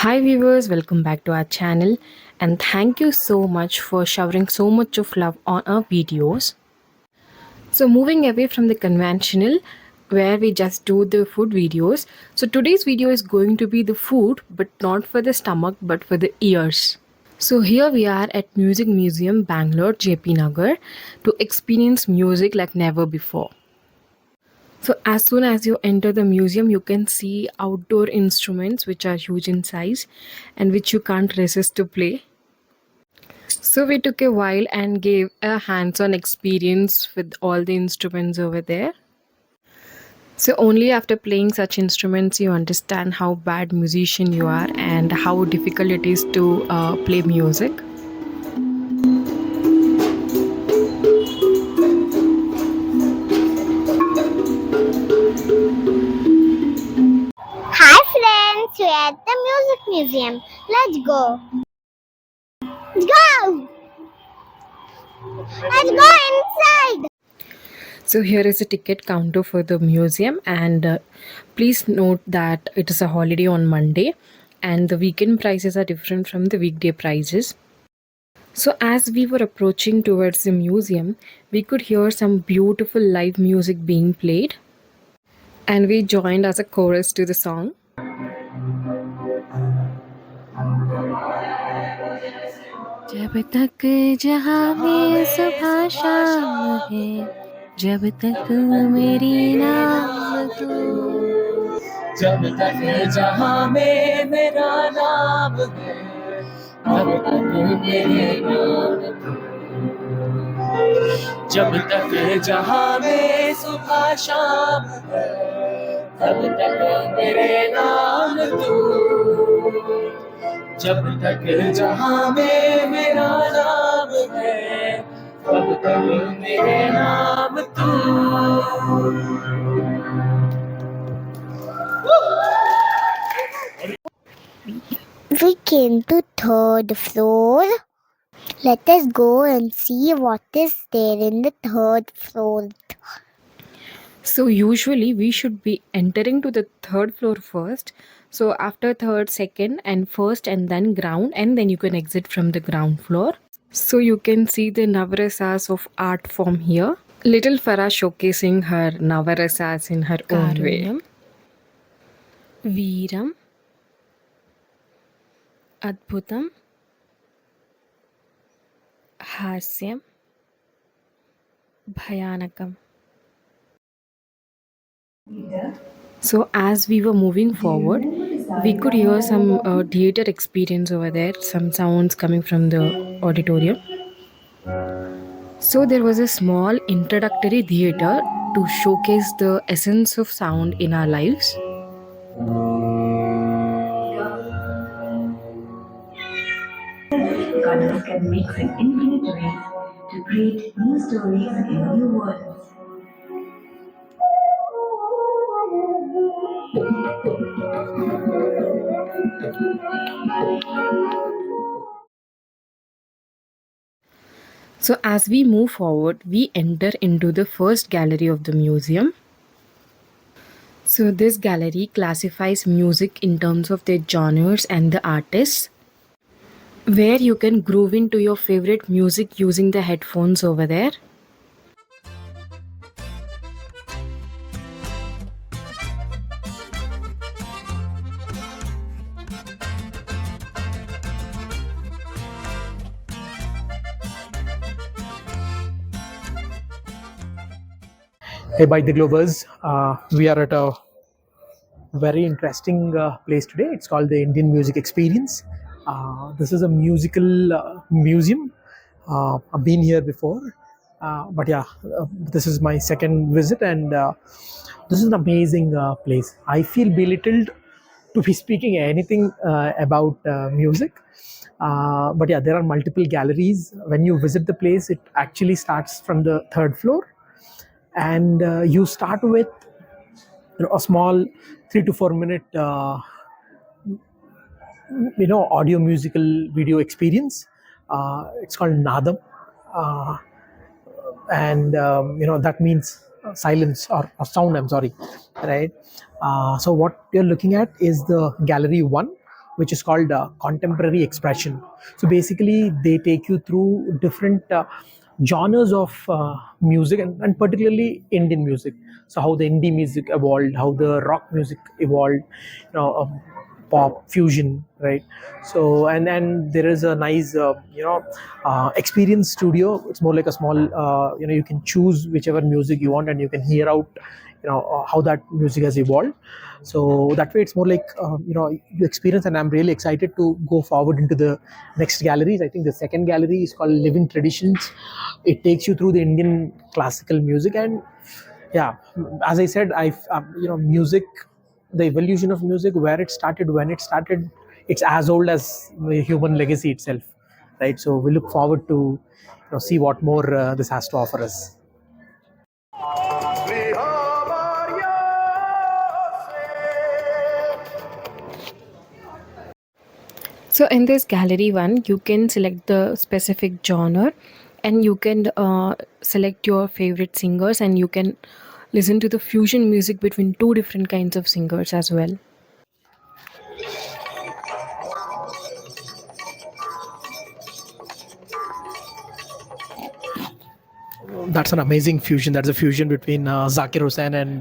Hi viewers, welcome back to our channel and thank you so much for showering so much of love on our videos. So moving away from the conventional where we just do the food videos. So today's video is going to be the food but not for the stomach but for the ears. So here we are at Music Museum Bangalore JP Nagar to experience music like never before. So as soon as you enter the museum, you can see outdoor instruments which are huge in size and which you can't resist to play. So we took a while and gave a hands-on experience with all the instruments over there. So only after playing such instruments you understand how bad musician you are and how difficult it is to play music. Hi friends, we're at the Music Museum. Let's go. Let's go. Let's go inside. So here is a ticket counter for the museum and please note that it is a holiday on Monday and the weekend prices are different from the weekday prices. So as we were approaching towards the museum, we could hear some beautiful live music being played and we joined as a chorus to the song. जब तक जहाँ में सुबह शाम है, जब तक मेरी नाम तू, जब तक जहाँ में मेरा नाम है, तब तक मेरे नाम तू। जब तक जहाँ में सुबह शाम है, तब तक मेरे नाम तू। जब तक जहाँ में मेरा नाम है, तब तक मेरे नाम तू। We came to third floor. Let us go and see what is there in the third floor. So usually we should be entering to the third floor first. So after third, second and first and then ground and then you can exit from the ground floor. So you can see the Navarasas of art form here. Little Farah showcasing her Navarasas in her own way. Karunyam, Veeram, Adbhutam, Hasyam, Bhayanakam. So as we were moving forward, we could hear some theater experience over there, some sounds coming from the auditorium. So there was a small introductory theater to showcase the essence of sound in our lives. Colors can mix in infinite ways to create new stories in new worlds. So as we move forward, we enter into the first gallery of the museum. So this gallery classifies music in terms of their genres and the artists, where you can groove into your favorite music using the headphones over there. Hey, by the Globers, we are at a very interesting place today. It's called the Indian Music Experience. This is a musical museum. I've been here before, but yeah, this is my second visit, and this is an amazing place. I feel belittled to be speaking anything about music. But yeah, there are multiple galleries. When you visit the place, it actually starts from the third floor, and you start with a small 3 to 4 minute audio musical video experience. It's called Nadam, and that means silence or sound, I'm sorry, right? So what you're looking at is the gallery 1, which is called contemporary expression. So basically, they take you through different genres of music, and particularly Indian music. So how the indie music evolved, how the rock music evolved, pop fusion, right? So and then there is a nice experience studio. It's more like a small you can choose whichever music you want, and you can hear out how that music has evolved. So that way it's more like you experience, and I'm really excited to go forward into the next galleries. I think the second gallery is called Living Traditions. It takes you through the Indian classical music. And yeah, as I said, music, the evolution of music, where it started, when it started, it's as old as the human legacy itself, right? So we look forward to see what more this has to offer us. So in this gallery one, you can select the specific genre, and you can select your favorite singers, and you can listen to the fusion music between two different kinds of singers as well. That's an amazing fusion. That's a fusion between Zakir Hussain and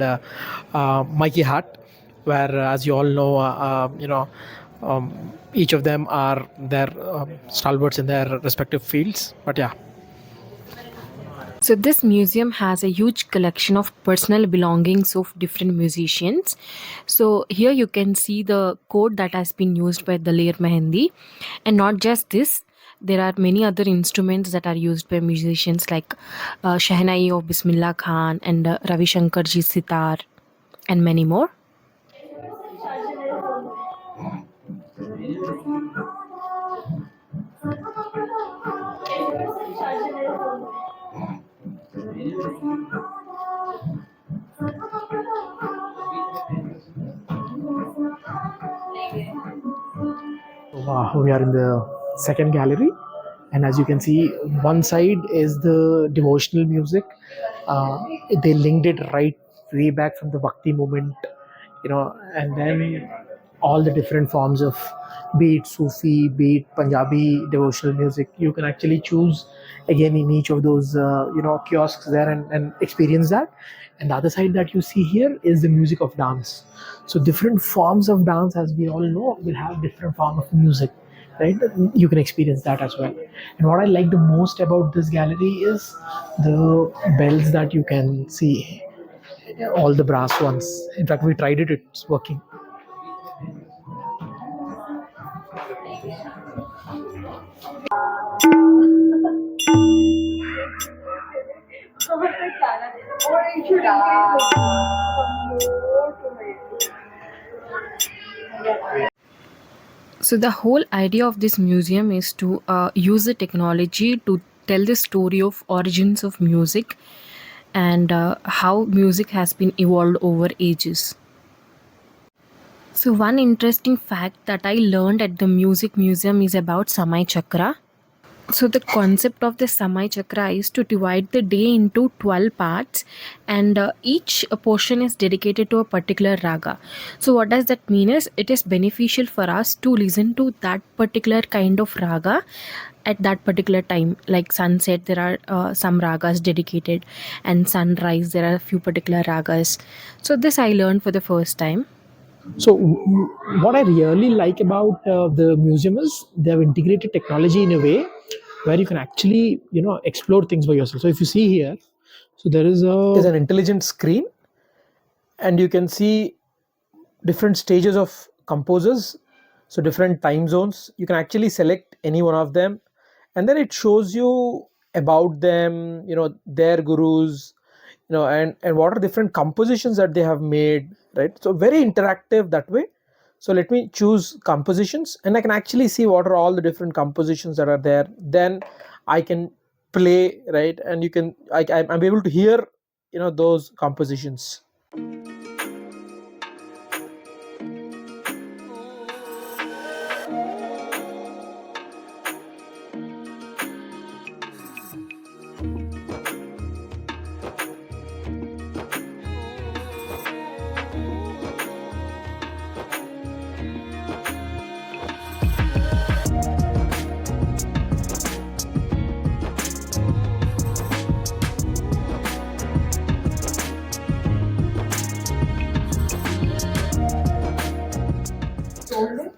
Mikey Hart, where, as you all know, each of them are their stalwarts in their respective fields. But yeah. So this museum has a huge collection of personal belongings of different musicians. So here you can see the code that has been used by Daler Mehendi. And not just this, there are many other instruments that are used by musicians like Shehnai of Bismillah Khan and Ravi Shankar ji sitar and many more. We are in the second gallery, and as you can see, one side is the devotional music. Uh, they linked it right way back from the Bhakti movement, and then all the different forms of, be it Sufi, be it Punjabi devotional music. You can actually choose again in each of those kiosks there, and experience that. And the other side that you see here is the music of dance. So different forms of dance, as we all know, will have different form of music, right? You can experience that as well. And what I like the most about this gallery is the bells that you can see, all the brass ones. In fact, we tried it, it's working. So the whole idea of this museum is to use the technology to tell the story of origins of music and how music has been evolved over ages. So one interesting fact that I learned at the music museum is about Samay Chakra. So the concept of the Samay Chakra is to divide the day into 12 parts, and each portion is dedicated to a particular raga. So what does that mean is it is beneficial for us to listen to that particular kind of raga at that particular time. Like sunset, there are some ragas dedicated, and sunrise, there are a few particular ragas. So this I learned for the first time. So what I really like about the museum is they have integrated technology in a way where you can actually explore things by yourself. So if you see here, so there's an intelligent screen, and you can see different stages of composers, so different time zones. You can actually select any one of them, and then it shows you about them, their gurus, and what are different compositions that they have made, right? So very interactive that way. So let me choose compositions, and I can actually see what are all the different compositions that are there. Then I can play, right? And I'm able to hear those compositions.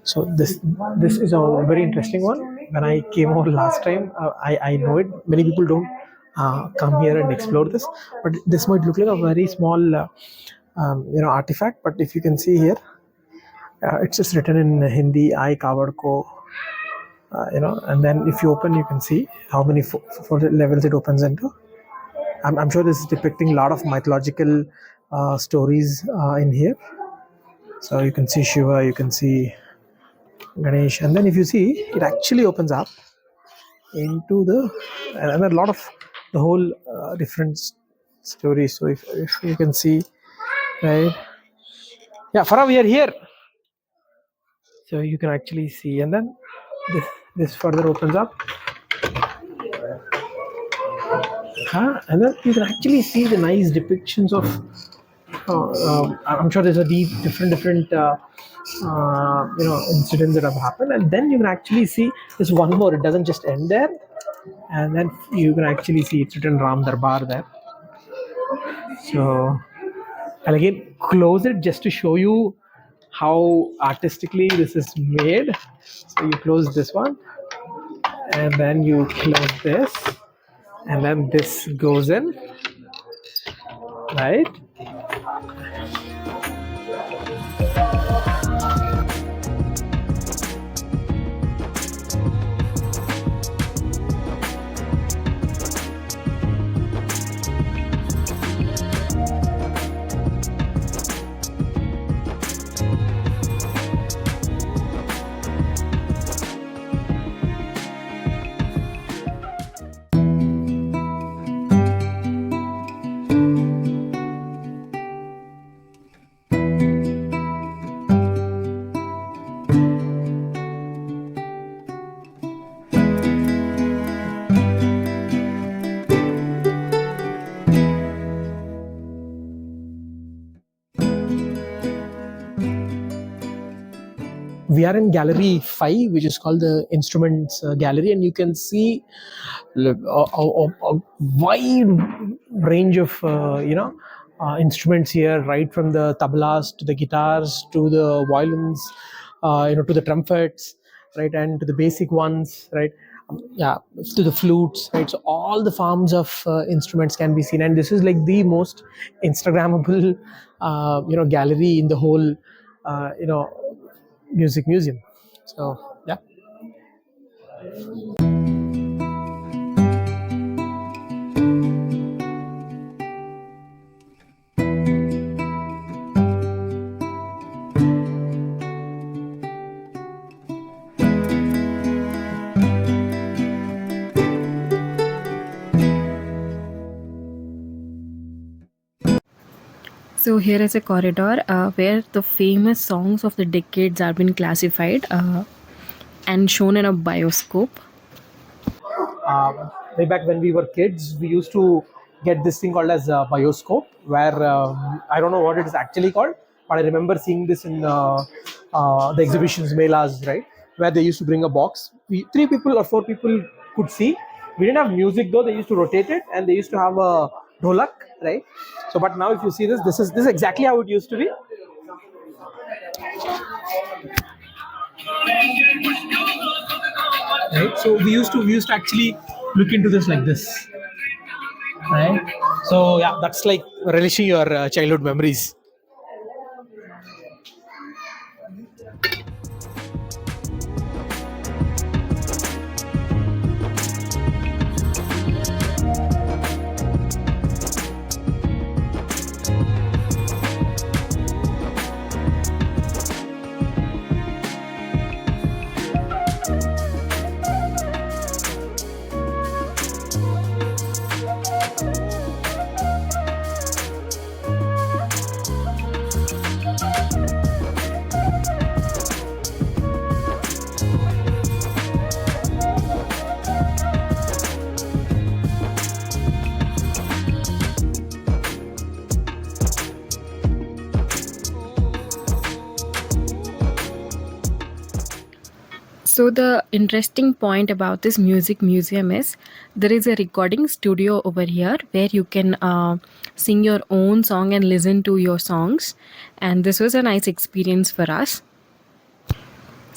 So this is a very interesting one. When I came over last time, I know it. Many people don't come here and explore this, but this might look like a very small artifact. But if you can see here, it's just written in Hindi, I covered ko, and then if you open, you can see how many four levels it opens into. I'm sure this is depicting a lot of mythological stories in here. So you can see Shiva, you can see Ganesh, and then if you see, it actually opens up into and a lot of the whole different stories. So if you can see, right? Yeah, Farah, we are here. So you can actually see, and then this further opens up. And then you can actually see the nice depictions of. I'm sure there's a different incidents that have happened, and then you can actually see there's one more. It doesn't just end there, and then you can actually see it's written Ram Darbar there. So, and again, close it just to show you how artistically this is made. So you close this one, and then you close this, and then this goes in, right? We are in gallery 5, which is called the instruments gallery, and you can see a wide range of instruments here, right from the tablas to the guitars to the violins, to the trumpets, right, and to the basic ones, right, to the flutes, right. So all the forms of instruments can be seen, and this is like the most Instagrammable gallery in the whole music museum. So yeah. So here is a corridor where the famous songs of the decades are been classified and shown in a bioscope. Way back when we were kids, we used to get this thing called as a bioscope, where I don't know what it is actually called, but I remember seeing this in the exhibitions, melas, right, where they used to bring a box. 3 people or 4 people could see. We didn't have music though. They used to rotate it, and they used to have a dholak, right? So, but now if you see this is exactly how it used to be. Right. So we used to actually look into this like this, right? So yeah, that's like relishing your childhood memories. So the interesting point about this music museum is there is a recording studio over here where you can sing your own song and listen to your songs, and this was a nice experience for us.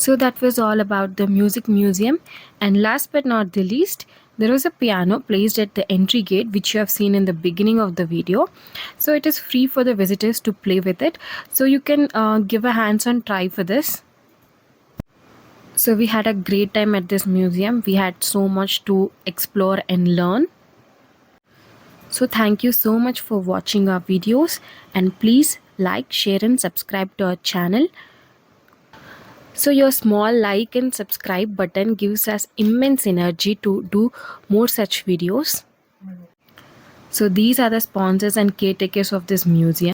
So that was all about the music museum. And last but not the least, there was a piano placed at the entry gate, which you have seen in the beginning of the video. So it is free for the visitors to play with it. So you can give a hands-on try for this. So we had a great time at this museum. We had so much to explore and learn. So thank you so much for watching our videos, and please like, share and subscribe to our channel. So your small like and subscribe button gives us immense energy to do more such videos. So these are the sponsors and caretakers of this museum.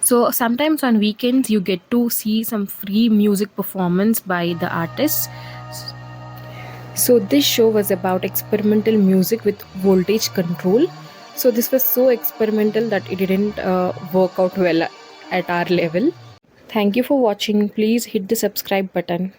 So sometimes on weekends you get to see some free music performance by the artists. So this show was about experimental music with voltage control. So this was so experimental that it didn't work out well at our level. Thank you for watching. Please hit the subscribe button.